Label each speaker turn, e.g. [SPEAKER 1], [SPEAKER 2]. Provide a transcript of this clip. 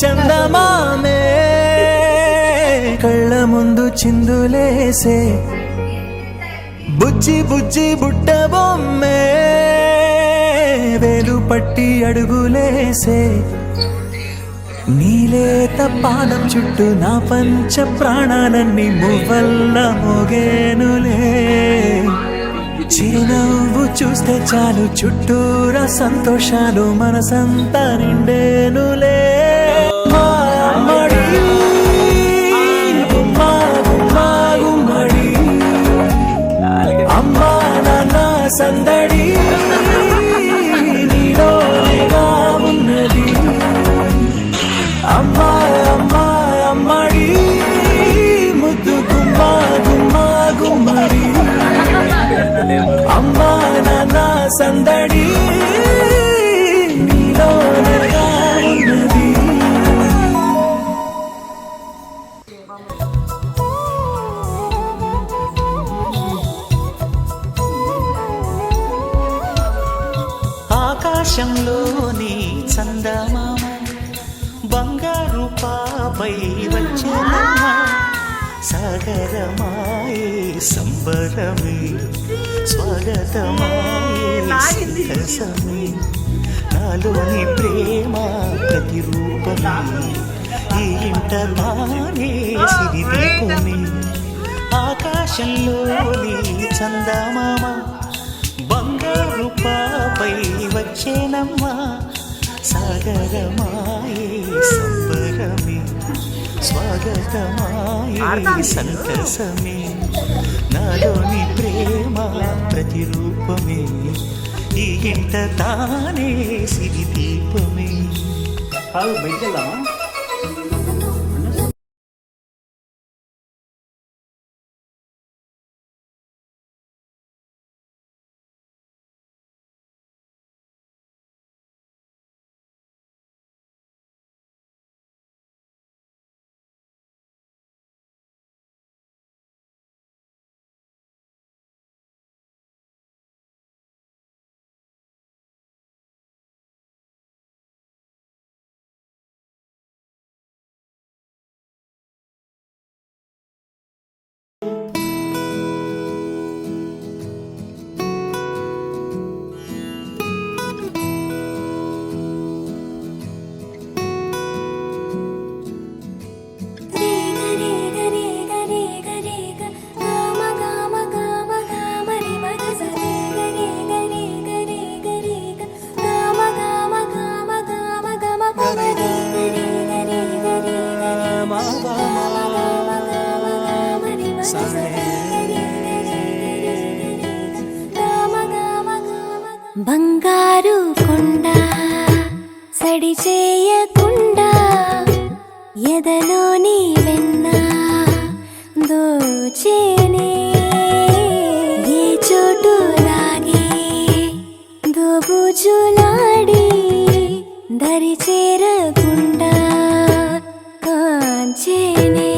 [SPEAKER 1] చందమామే కళ్ళ ముందు చిందులేసే బుజ్జి బుజ్జి బుట్ట బొమ్మే వేలు పట్టి అడుగులేసే నీలేత పాదం చుట్టూ నా పంచ ప్రాణాలన్నీ మువ్వల్ల మోగేనులే చిరునవ్వు చూస్తే చాలు చుట్టూరా సంతోషాలు మనసంతా నిండేనులే గుమ్మడి గుమ్మా గుమ్మా గుమ్మడి అమ్మా నాన్న సందడి నీలోనేగా ఉన్నది అమ్మా అమ్మా అమ్మడి ముద్దు గుమ్మా గుమ్మా గుమ్మడి అమ్మా నాన్న సందడి నీలోనేగా ఉన్నది ఆకాశంలోని చందమామ బంగారు పాపై వచ్చేనమ్మ సాగరమాయే సంబరమే స్వాగతమాయే సంతసమే నాలోని ప్రేమ ప్రతిరూపమే ఈ ఇంట తానే సిరిదీపమే ఆకాశంలోని చందమామ బంగారు పాపై వచ్చేనమ్మా సాగరమాయే సంబరమే స్వాగతమాయే సంతసమే నాలోని ప్రేమ ప్రతిరూపమే ఈ ఇంట తానే సిరిదీపమే.
[SPEAKER 2] బంగారు కొండ సడి చేయకుండా ఎదలోని వెన్న దోచేనే ఏ చోటు లాగే దోబుజులాడి దరి చేరకుండా కాంచేనే